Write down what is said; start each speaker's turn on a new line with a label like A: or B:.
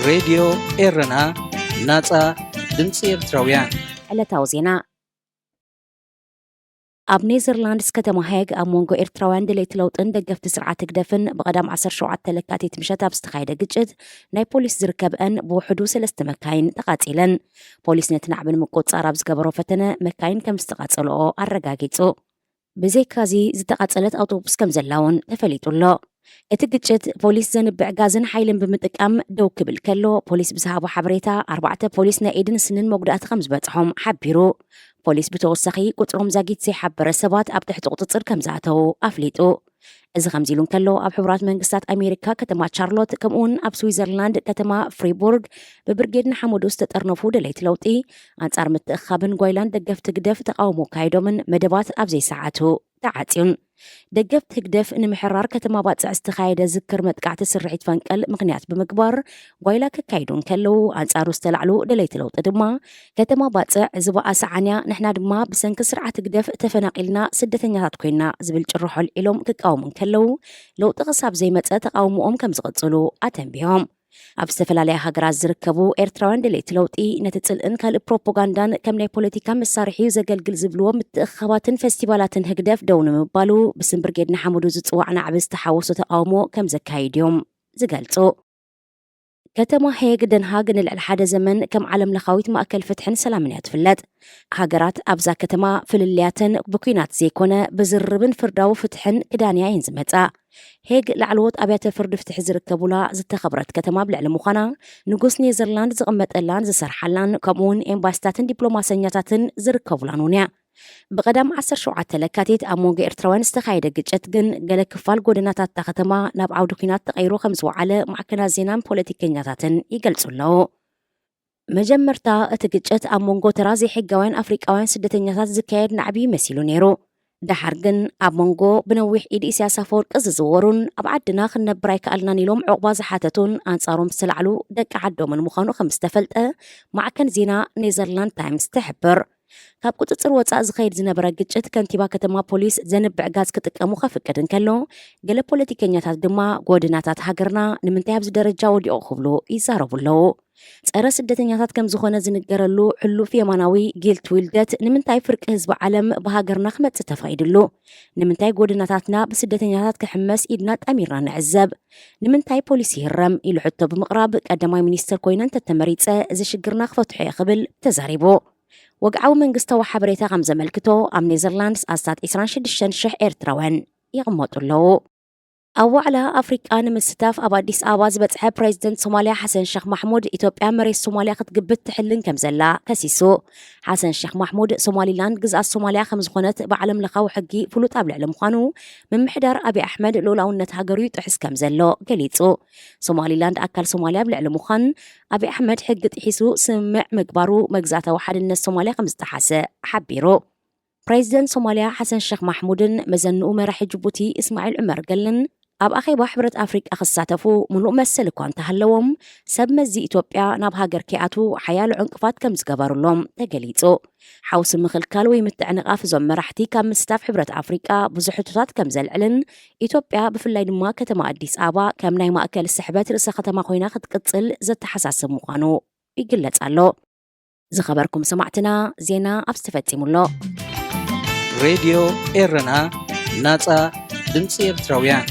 A: ሬድዮ ኤረና ናጻ ድምፂ ኤርትራውያን
B: ዕለታዊ ዜና ኣብ ኔዘርላንድስ ከተማ ሃግ ኣብ ሞንጎ ኤርትራውያን ድሌት ለውጥን ደገፍቲ ስርዓት ግደፍን ብቐዳም 17 ለካቲት ምሸት ኣብ ዝተኻየደ ግጭት ናይ ፖሊስ ዝርከብአን ብውሕዱ 3 መካይን ተቃጺለን። ፖሊስ ነቲ ናዕብን ምቁጽጻር ኣብ ዝገበሮ ፈተነ መካይን ከም ዝተቃጸልኦ ኣረጋጊጹ። ብዘይካዚ ዝተቃጸለት ኣውቶቡስ ከም ዘላውን ተፈሊጡሎ። እቲ ግጭት ፖሊስ ዘንብዕ ጋዝን ሓይልን ብምጥቃም ደው ክብል ከሎ ፖሊስ ብዝሃቦ ሓበሬታ 4 ፖሊስ ናይ ኢድን ስንን መጉዳእቲ ከም ዝበጽሖም ሓቢሩ። ፖሊስ ብተወሳኺ ቁጽሮም ዛጊት ዘይሓበረ ሰባት ኣብ ትሕቲ ቁጥጥር ከም ዝኣተው ኣፍሊጡ። እዚ ከምዚ ኢሉ ከሎ ኣብ ሕቡራት መንግስታት ኣሜሪካ ከተማ ቻርሎት ከምኡውን ኣብ ስዊዘርላንድ ከተማ ፍሪቡርግ ብብርጌድን ሓመዱ ዝተጠርነፉ ደለይቲ ለውጢ ኣንጻር ምትእኻብን ጓይላን ደገፍቲ ግደፍ ተቃውሞ ካይዶምን መደባት ኣብ ዘይሰዓቱ ተዓጽዩን። ደገፍቲ ህግደፍ ንምሕራር ከተማ ባጽዕ ዝተኻየደ ዝክር መጥቃዕቲ ስርሒት ፈንቀል ምክንያት ብምግባር ጓይላ ክካይዱን ከለው ኣንጻሩ ዝተላዕሉ ደለይቲ ለውጢ ድማ ከተማ ባጽዕ ዝበኣሰ ዓንያ ንሕና ድማ ብሰንኪ ስርዓት ህግደፍ ተፈናቂልና ስደተኛታት ኮይና ዝብል ጭርሖል ኢሎም ክቃወሙን ከለው ለውጢ ክሳብ ዘይመፀ ተቃውሞኦም ከም ዝቕጽሉ ኣተንቢሆም። ኣብ ዝተፈላለያ ሃገራት ዝርከቡ ኤርትራውያን ድሌት ለውጢ ነቲ ጽልእን ካልእ ፕሮፓጋንዳን ከም ናይ ፖለቲካ መሳርሒ ዘገልግል ዝብልዎ ምትእኽኻባትን ፌስቲቫላትን ህግደፍ ደው ንምባሉ ብስም ብርጌድና ሓመዱ ዝጽዋዕ ናዕቢ ዝተሓወሱ ተቃውሞ ከም ዘካይድ እዮም ዝገልጹ። ከተማ ሄግ ደንሃግ ንልዕሊ ሓደ ዘመን ከም ዓለም ለኻዊት ማእከል ፍትሕን ሰላምን እያ ትፍለጥ። ሃገራት ኣብዛ ከተማ ፍልልያትን ብኩናት ዘይኮነ ብዝርብን ፍርዳዊ ፍትሕን ክዳንያ እየን ዝመጻ። ሄግ ላዕለዎት ኣብያተ ፍርዲ ፍትሒ ዝርከቡላ ዝተኸብረት ከተማ ብልዕሊ ምዃና ንጉስ ኔዘርላንድ ዝቕመጠላን ዝሰርሓላን ከምኡውን ኤምባሲታትን ዲፕሎማሰኛታትን ዝርከቡላን እውን እያ። ብቐዳም 17 ለካቲት ኣብ ሞንጎ ኤርትራውያን ዝተኻየደ ግጭት ግን ገለ ክፋል ጎደናታት እታ ከተማ ናብ ዓውዲ ኩናት ተቐይሮ ከም ዝወዓለ ማዕከናት ዜናን ፖለቲከኛታትን ይገልጹ ኣለዉ። መጀመርታ እቲ ግጭት ኣብ ሞንጎ ተራ ዘይሕጋውያን ኣፍሪቃውያን ስደተኛታት ዝካየድ ናዕቢ መሲሉ ነይሩ። ድሓር ግን ኣብ ሞንጎ ብነዊሕ ኢድ ኢሳያስ ኣፈወርቂ ዝዝወሩን ኣብ ዓድና ክንነብር ኣይከኣልናን ኢሎም ዕቑባ ዝሓተቱን ኣንጻሮም ዝተላዕሉ ደቂ ዓዶምን ምዃኑ ከም ዝተፈልጠ ማዕከን ዜና ኔዘርላንድ ታይምስ ትሕብር። ካብ ቁጥጥር ወፃእ ዝኸይድ ዝነበረ ግጭት ከንቲባ ከተማ ፖሊስ ዘንብዕ ጋዝ ክጥቀሙ ከፍቅድን ከሎ ገለ ፖለቲከኛታት ድማ ጎደናታት ሃገርና ንምንታይ ኣብዚ ደረጃ ወዲቑ ክብሉ ይዛረቡ ኣለዉ። ፀረ ስደተኛታት ከም ዝኾነ ዝንገረሉ ሕሉፍ የማናዊ ጊልት ዊልደት ንምንታይ ፍርቂ ህዝቢ ዓለም ብሃገርና ክመጽእ ተፈቂድሉ? ንምንታይ ጎደናታትና ብስደተኛታት ክሕመስ ኢድና ጣሚርና ንዕዘብ? ንምንታይ ፖሊስ ይህረም ኢሉ ሕቶ ብምቕራብ ቀዳማይ ሚኒስትር ኮይነን ተተመሪፀ እዚ ሽግርና ክፈትሖ ክብል ተዛሪቡ። ወግዓዊ መንግስታዊ ሓበሬታ ከም ዘመልክቶ ኣብ ኔዘርላንድስ ኣስታት 26,000 ኤርትራውያን ይቕመጡ ኣለዉ። ኣብ ዋዕላ ኣፍሪቃ ንምስታፍ ኣብ ኣዲስ ኣበባ ዝበፅሐ ፕሬዚደንት ሶማልያ ሓሰን ሼክ ማሕሙድ ኢትዮጵያ መሬት ሶማልያ ክትግብት ትሕልን ከም ዘላ ከሲሱ። ሓሰን ሼክ ማሕሙድ ሶማሊላንድ ግዝኣት ሶማልያ ከም ዝኾነት ብዓለም ለኻዊ ሕጊ ፍሉጥ ኣብ ልዕሊ ምዃኑ ምምሕዳር ኣብይ ኣሕመድ ልኡላውነት ሃገሩ ይጥሕስ ከም ዘሎ ገሊጹ። ሶማሊላንድ ኣካል ሶማልያ ብልዕሊ ምዃን ኣብይ ኣሕመድ ሕጊ ጥሒሱ ስምምዕ ምግባሩ መግዛእታዊ ሓድነት ሶማልያ ከም ዝተሓሰ ሓቢሩ። ፕሬዚደንት ሶማልያ ሓሰን ሼክ ማሕሙድን መዘንኡ መራሒ ጅቡቲ እስማዒል ዑመር ገለን ኣብ ኣኼባ ሕብረት ኣፍሪቃ ክሳተፉ ሙሉእ መሰል እኳ እንተሃለዎም ሰብ መዚ ኢትዮጵያ ናብ ሃገር ከይኣቱ ሓያሎ ዕንቅፋት ከም ዝገበሩሎም ተገሊጹ። ሓውሲ ምኽልካል ወይ ምትዕንቓፍ እዞም መራሕቲ ካብ ምስታፍ ሕብረት ኣፍሪቃ ብዙሕ ሕቶታት ከም ዘልዕልን ኢትዮጵያ ብፍላይ ድማ ከተማ ኣዲስ ኣበባ ከም ናይ ማእከል ስሕበት ርእሰ ከተማ ኮይና ክትቅጽል ዘተሓሳስብ ምዃኑ ይግለጽ ኣሎ። ዝኸበርኩም ሰማዕትና ዜና ኣብ ዝተፈጺሙሎ
A: ሬድዮ ኤረና ናጻ ድምፂ ኤርትራውያን